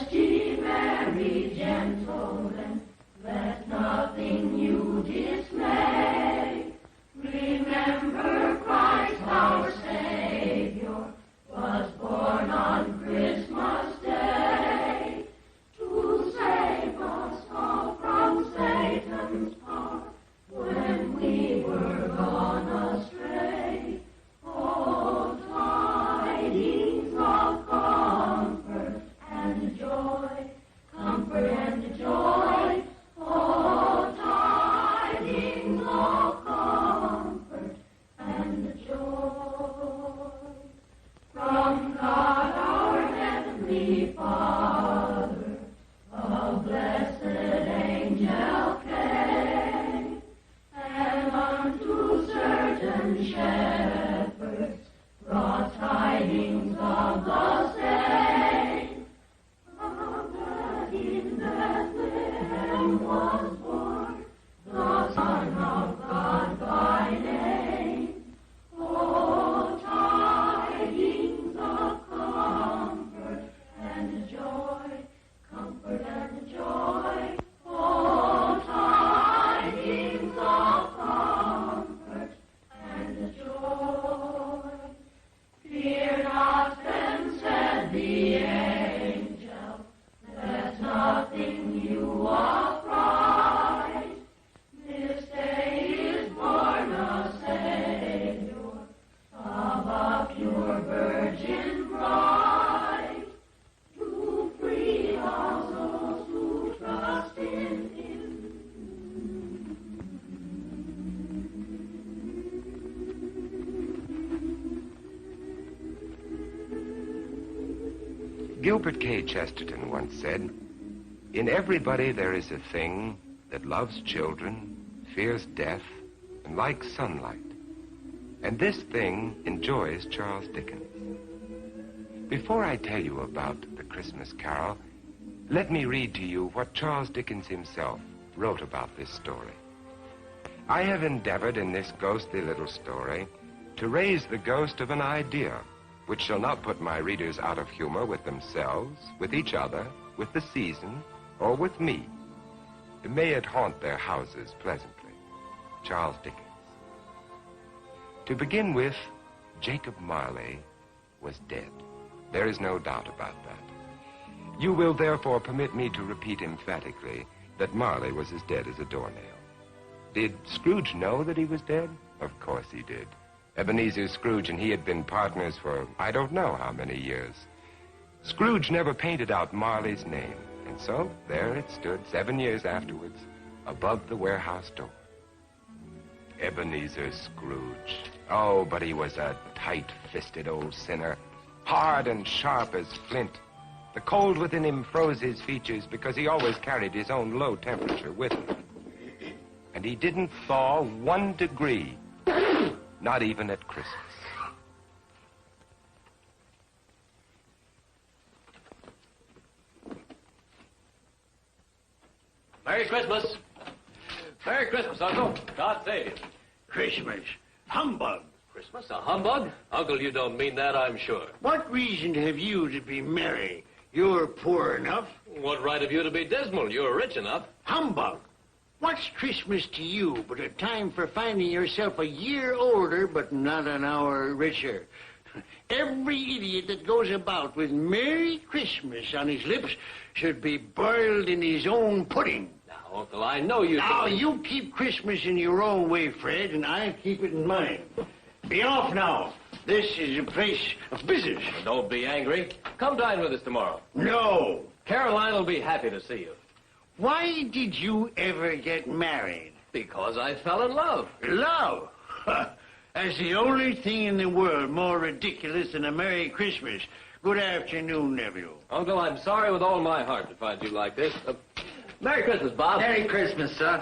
Rest ye merry, gentlemen, let nothing you dismay. Remember Christ our Savior was born on Christmas Day to save us all from Satan's power when we were gone astray. Oh, tidings of comfort and joy, comfort and joy. Oh, tidings of comfort and joy. From God our heavenly Father, a blessed angel came, and unto certain shepherds brought tidings of the same, that in Bethlehem was born the Son of God by name. Oh, tidings of comfort and joy, comfort and joy. Oh, tidings of comfort and joy. Fear not, then said the angel, let nothing you affright. This day is born a Savior of a pure virgin bride, to free all those who trust in Him. Gilbert K. Chesterton once said, "In everybody there is a thing that loves children, fears death, and likes sunlight. And this thing enjoys Charles Dickens." Before I tell you about the Christmas Carol, let me read to you what Charles Dickens himself wrote about this story. I have endeavored in this ghostly little story to raise the ghost of an idea which shall not put my readers out of humor with themselves, with each other, with the season, or with me. May it haunt their houses pleasantly. Charles Dickens. To begin with, Jacob Marley was dead. There is no doubt about that. You will therefore permit me to repeat emphatically that Marley was as dead as a doornail. Did Scrooge know that he was dead? Of course he did. Ebenezer Scrooge and he had been partners for I don't know how many years. Scrooge never painted out Marley's name, and so there it stood 7 years afterwards above the warehouse door. Ebenezer Scrooge. Oh, but he was a tight-fisted old sinner, hard and sharp as flint. The cold within him froze his features because he always carried his own low temperature with him. And he didn't thaw 1 degree. Not even at Christmas. Merry Christmas. Merry Christmas, Uncle. God save you. Christmas. Humbug. Christmas, a humbug? Uncle, you don't mean that, I'm sure. What reason have you to be merry? You're poor enough. What right have you to be dismal? You're rich enough. Humbug. What's Christmas to you but a time for finding yourself a year older but not an hour richer? Every idiot that goes about with Merry Christmas on his lips should be boiled in his own pudding. Now, Uncle, I know you... Now, you keep Christmas in your own way, Fred, and I keep it in mine. Be off now. This is a place of business. Don't be angry. Come dine with us tomorrow. No. Caroline will be happy to see you. Why did you ever get married? Because I fell in love. Love? That's the only thing in the world more ridiculous than a Merry Christmas. Good afternoon, nephew. Uncle, I'm sorry with all my heart to find you like this. Merry Christmas, Bob. Merry Christmas, sir.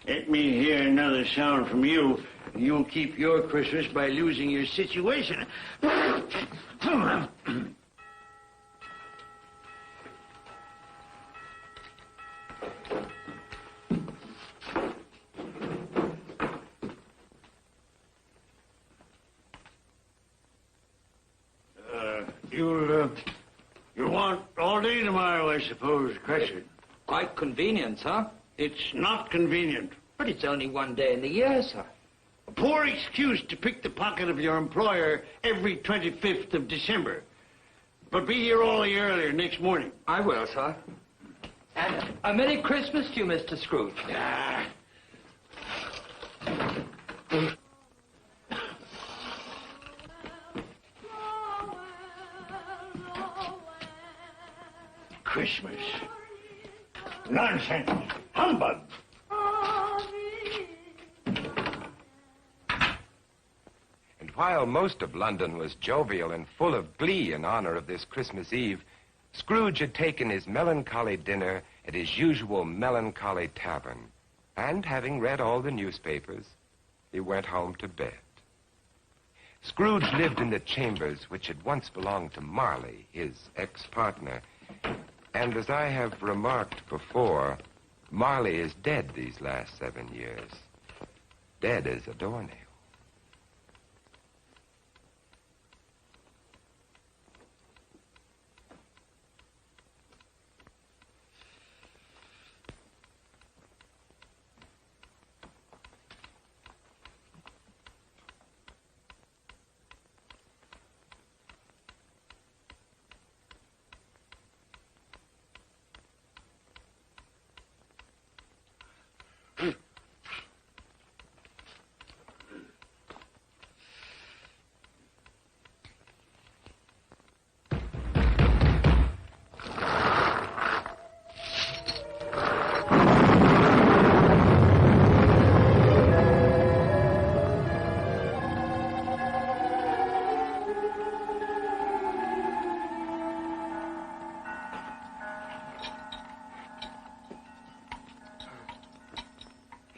Let me hear another sound from you. You'll keep your Christmas by losing your situation. You want all day tomorrow, I suppose, Crescent. Quite convenient, sir. It's not convenient. But it's only one day in the year, sir. A poor excuse to pick the pocket of your employer every 25th of December. But be here all the earlier next morning. I will, sir. And a Merry Christmas to you, Mr. Scrooge. Ah. Christmas. Nonsense. Humbug. And while most of London was jovial and full of glee in honor of this Christmas Eve, Scrooge had taken his melancholy dinner at his usual melancholy tavern. And having read all the newspapers, he went home to bed. Scrooge lived in the chambers which had once belonged to Marley, his ex-partner. And as I have remarked before, Marley is dead these last 7 years. Dead as a doornail.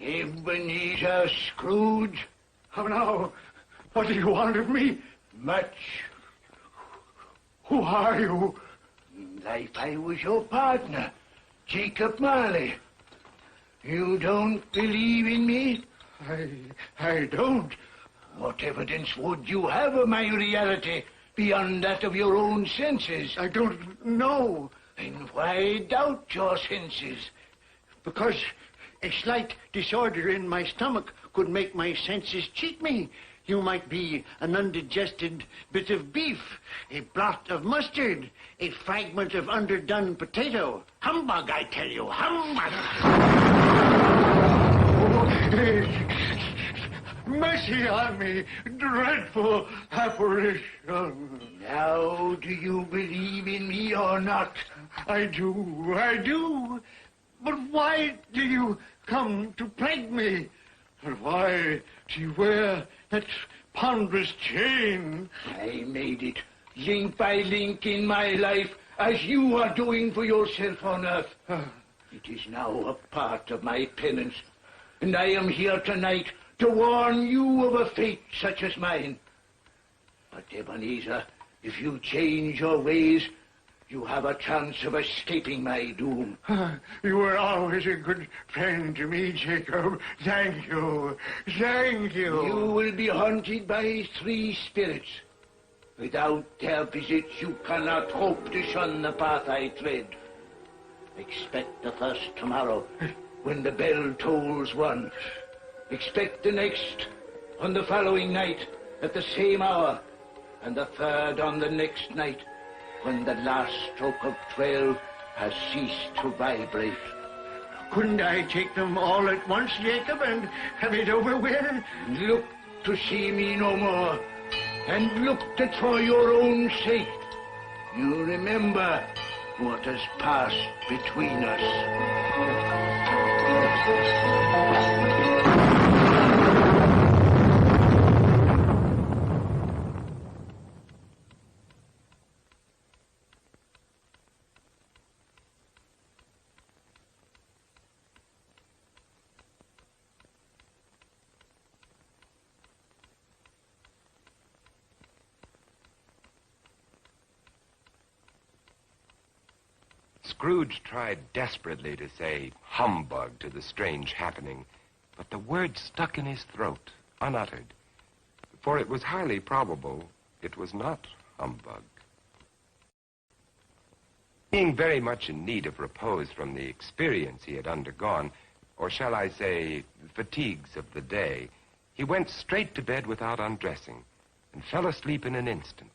Ebenezer Scrooge? Oh, no. What do you want of me? Much. Who are you? Life I was your partner, Jacob Marley. You don't believe in me? I don't. What evidence would you have of my reality beyond that of your own senses? I don't know. Then why doubt your senses? Because a slight disorder in my stomach could make my senses cheat me. You might be an undigested bit of beef, a blot of mustard, a fragment of underdone potato. Humbug, I tell you, humbug! Mercy on me, dreadful apparition. Now, do you believe in me or not? I do. But why do you come to plague me? And why do you wear that ponderous chain? I made it, link by link in my life, as you are doing for yourself on earth. It is now a part of my penance, and I am here tonight to warn you of a fate such as mine. But, Ebenezer, if you change your ways, you have a chance of escaping my doom. You were always a good friend to me, Jacob. Thank you. Thank you. You will be haunted by 3 spirits. Without their visits, you cannot hope to shun the path I tread. Expect the first tomorrow, when the bell tolls 1. Expect the next on the following night at the same hour, and the third on the next night, when the last stroke of 12 has ceased to vibrate. Couldn't I take them all at once, Jacob, and have it over with? Look to see me no more, and look that for your own sake you remember what has passed between us. Scrooge tried desperately to say humbug to the strange happening, but the word stuck in his throat, unuttered. For it was highly probable it was not humbug. Being very much in need of repose from the experience he had undergone, or shall I say, fatigues of the day, he went straight to bed without undressing and fell asleep in an instant.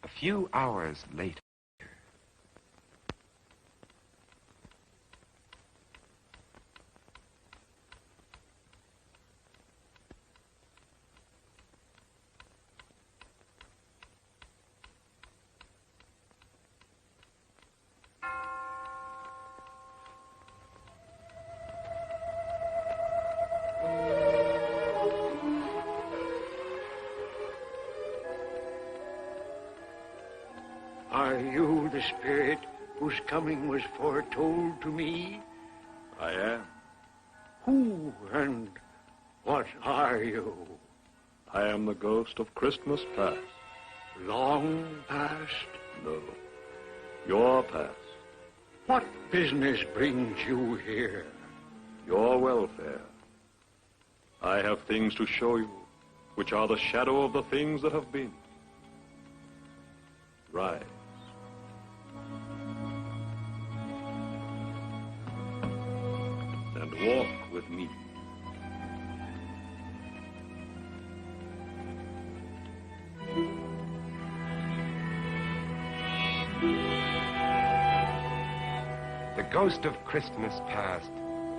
A few hours later, Are you the spirit whose coming was foretold to me? I am. Who and what are you? I am the ghost of Christmas past. Long past? No, your past. What business brings you here? Your welfare. I have things to show you, which are the shadow of the things that have been. Rise. And walk with me. the ghost of Christmas past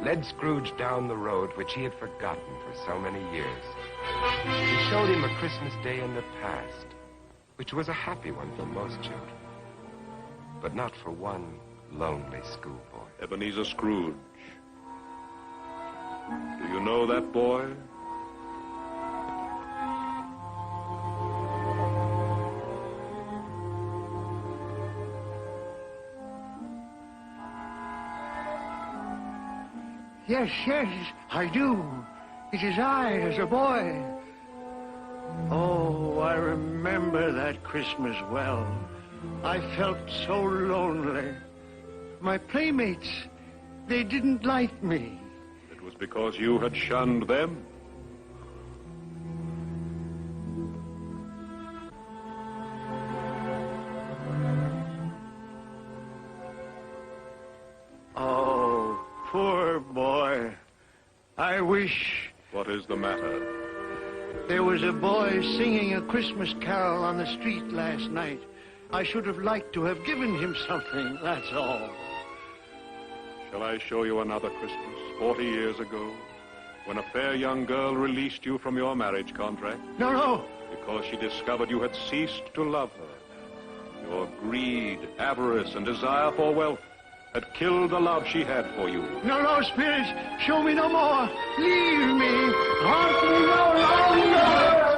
led Scrooge down the road which he had forgotten for so many years. He showed him a Christmas day in the past, which was a happy one for most children, but not for one lonely schoolboy. Ebenezer Scrooge. Do you know that boy? Yes, yes, I do. It is I, as a boy. Oh, I remember that Christmas well. I felt so lonely. My playmates, they didn't like me. It was because you had shunned them. Oh, poor boy. I wish... What is the matter? There was a boy singing a Christmas carol on the street last night. I should have liked to have given him something, that's all. Shall I show you another Christmas, 40 years ago, when a fair young girl released you from your marriage contract? No, no. Because she discovered you had ceased to love her. Your greed, avarice, and desire for wealth had killed the love she had for you. No, no, Spirit. Show me no more. Leave me. Haunt me no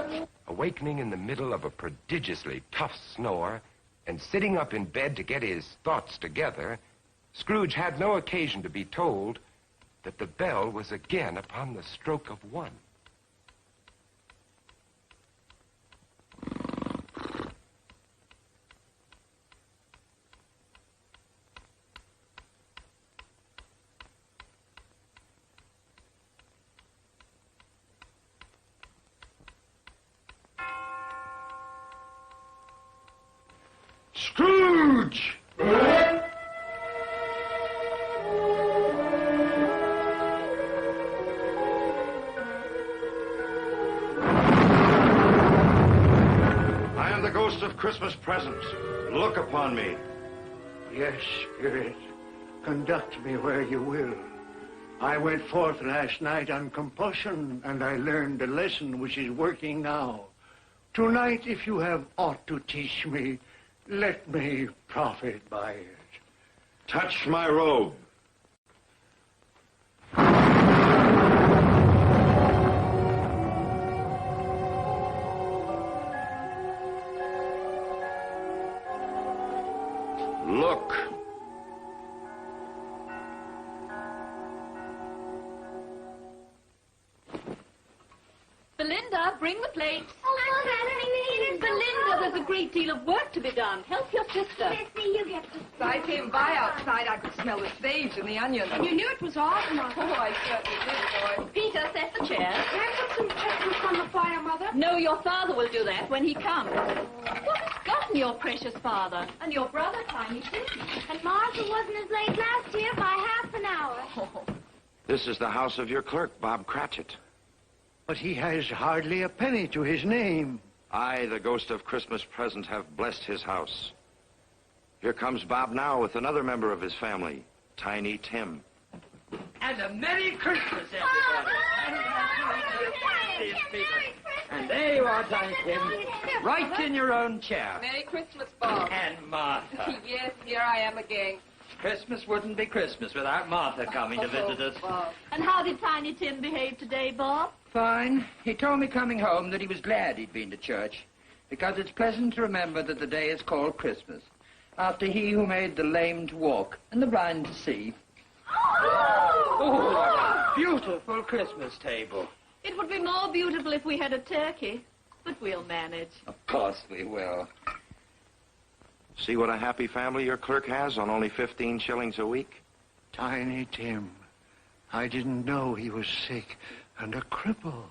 longer. Awakening in the middle of a prodigiously tough snore and sitting up in bed to get his thoughts together, Scrooge had no occasion to be told that the bell was again upon the stroke of one. Scrooge! I am the ghost of Christmas presents. Look upon me. Yes, Spirit. Conduct me where you will. I went forth last night on compulsion, and I learned a lesson which is working now. Tonight, if you have aught to teach me, let me profit by it. Touch my robe. Look. Belinda, bring the plates. Oh, Mother, Belinda, there's a great deal of work to be done. Help your sister. Missy, you get to... I came by outside. I could smell the sage and the onions. And you knew it was awesome. Oh, I certainly did, boy. Peter, set the chair. Can I put some chestnuts on the fire, Mother? No, your father will do that when he comes. What has gotten your precious father? And your brother, Tiny Tim? And Martha wasn't as late last year by half an hour. Oh. This is the house of your clerk, Bob Cratchit. But he has hardly a penny to his name. I, the ghost of Christmas present, have blessed his house. Here comes Bob now with another member of his family, Tiny Tim. And a Merry Christmas, everybody. And there you are, Tiny Tim, right in your own chair. Merry Christmas, Bob. And Martha. Yes, here I am again. Christmas wouldn't be Christmas without Martha coming to visit us. Bob. And how did Tiny Tim behave today, Bob? Fine. He told me coming home that he was glad he'd been to church, because it's pleasant to remember that the day is called Christmas, after he who made the lame to walk and the blind to see. Oh, what a beautiful Christmas table. It would be more beautiful if we had a turkey, but we'll manage. Of course we will. See what a happy family your clerk has on only 15 shillings a week? Tiny Tim. I didn't know he was sick and a cripple.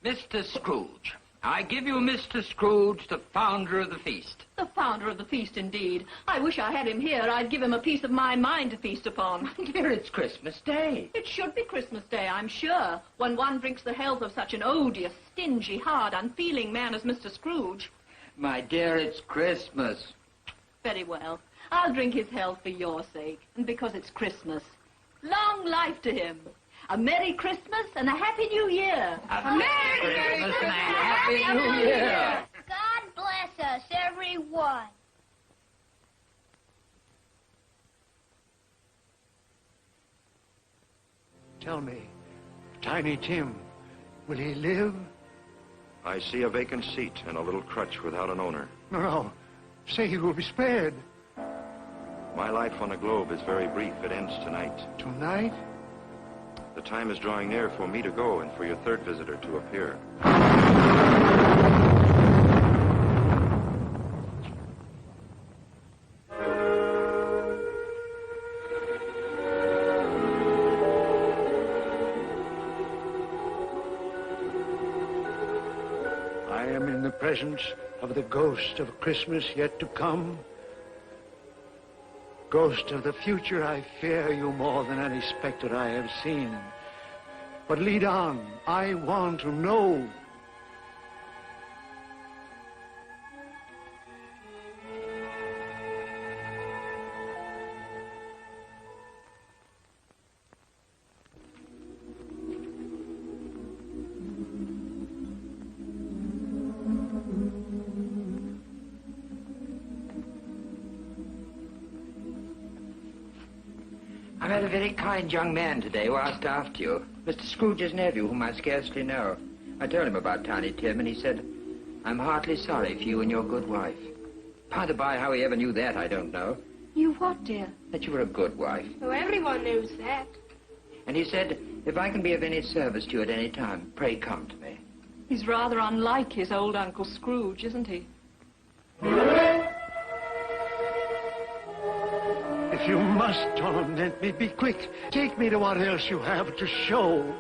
Mr. Scrooge. I give you Mr. Scrooge, the founder of the feast. The founder of the feast, indeed. I wish I had him here. I'd give him a piece of my mind to feast upon. Dear, it's Christmas Day. It should be Christmas Day, I'm sure, when one drinks the health of such an odious, stingy, hard, unfeeling man as Mr. Scrooge. My dear, it's Christmas. Very well. I'll drink his health for your sake, and because it's Christmas. Long life to him. A Merry Christmas and a Happy New Year. A Merry Christmas and a Happy New Year. God bless us, everyone. Tell me, Tiny Tim, will he live? I see a vacant seat and a little crutch without an owner. No. Say he will be spared. My life on the globe is very brief. It ends tonight. Tonight? The time is drawing near for me to go and for your third visitor to appear. I am in the presence of the ghost of Christmas yet to come. Ghost of the future, I fear you more than any specter I have seen. But lead on. I want to know. I met a very kind young man today who asked after you. Mr. Scrooge's nephew, whom I scarcely know. I told him about Tiny Tim, and he said, I'm heartily sorry for you and your good wife. By the by, how he ever knew that, I don't know. You what, dear? That you were a good wife. Oh, everyone knows that. And he said, if I can be of any service to you at any time, pray come to me. He's rather unlike his old Uncle Scrooge, isn't he? If you must torment me, be quick. Take me to what else you have to show.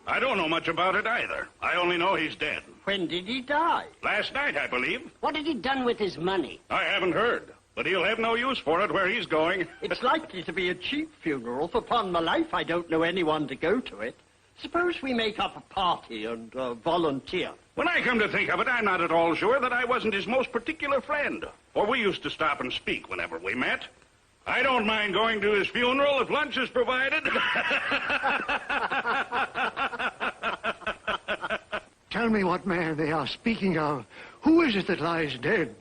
I don't know much about it either. I only know he's dead. When did he die? Last night, I believe. What had he done with his money? I haven't heard. But he'll have no use for it where he's going. It's likely to be a cheap funeral, for upon my life I don't know anyone to go to it. Suppose we make up a party and volunteer. When I come to think of it, I'm not at all sure that I wasn't his most particular friend. For we used to stop and speak whenever we met. I don't mind going to his funeral if lunch is provided. Tell me what man they are speaking of. Who is it that lies dead?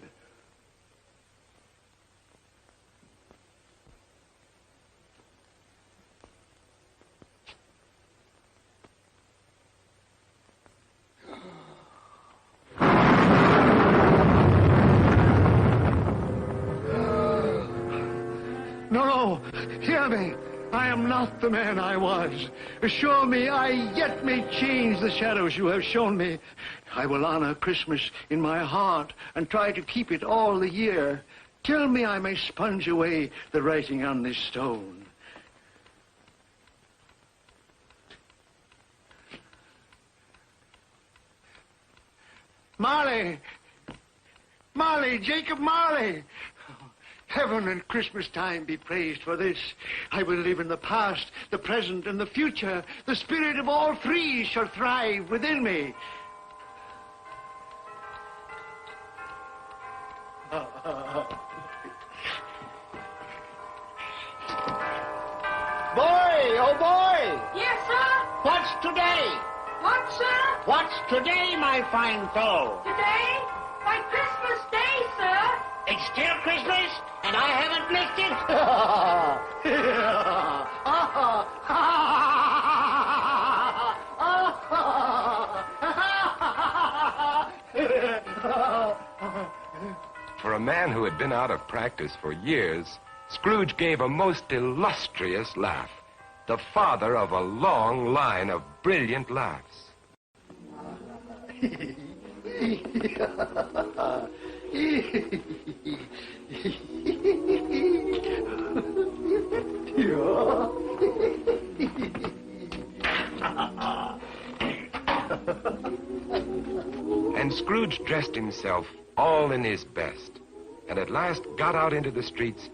Tell me I am not the man I was. Show me I yet may change the shadows you have shown me. I will honor Christmas in my heart and try to keep it all the year. Tell me I may sponge away the writing on this stone. Marley! Marley! Jacob Marley! Heaven and Christmas time be praised for this. I will live in the past, the present, and the future. The spirit of all three shall thrive within me. Boy, oh boy! Yes, sir? What's today? What, sir? What's today, my fine fellow? Today? Why, Christmas Day, sir. It's still Christmas, and I haven't missed it. For a man who had been out of practice for years, Scrooge gave a most illustrious laugh, the father of a long line of brilliant laughs. And Scrooge dressed himself all in his best, and at last got out into the streets,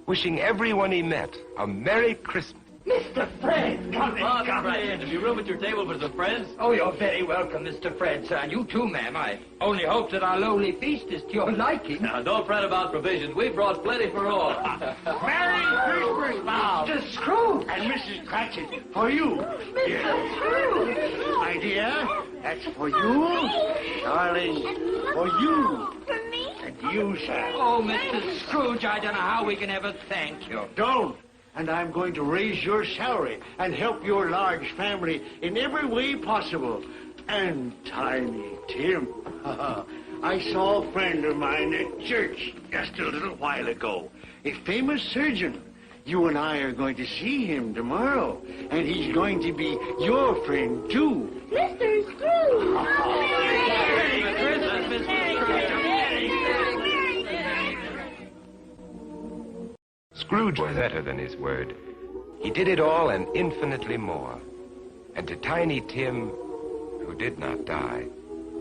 wishing everyone he met a Merry Christmas. Mr. Fred, come in. Have you room at your table for some friends? Oh, you're very welcome, Mr. Fred, sir. And you too, ma'am. I only hope that our lowly feast is to your liking. Now, don't fret about provisions. We brought plenty for all. Merry Christmas, Bob. Mr. Scrooge. And Mrs. Cratchit, for you. Mr. Scrooge. My dear, that's for you. Darling, for you. For me? And you, sir. Oh, Mr. Scrooge, I don't know how we can ever thank you. Don't. And I'm going to raise your salary and help your large family in every way possible. And Tiny Tim. I saw a friend of mine at church just a little while ago. A famous surgeon. You and I are going to see him tomorrow. And he's going to be your friend, too. Mr. Scrooge! Merry Christmas, Mr. Scrooge. Scrooge was better than his word. He did it all and infinitely more. And to Tiny Tim, who did not die,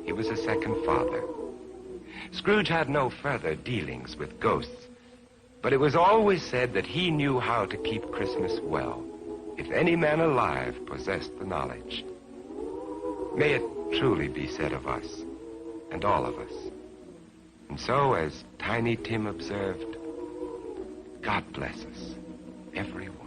he was a second father. Scrooge had no further dealings with ghosts, but it was always said that he knew how to keep Christmas well, if any man alive possessed the knowledge. May it truly be said of us, and all of us. And so, as Tiny Tim observed, God bless us, everyone.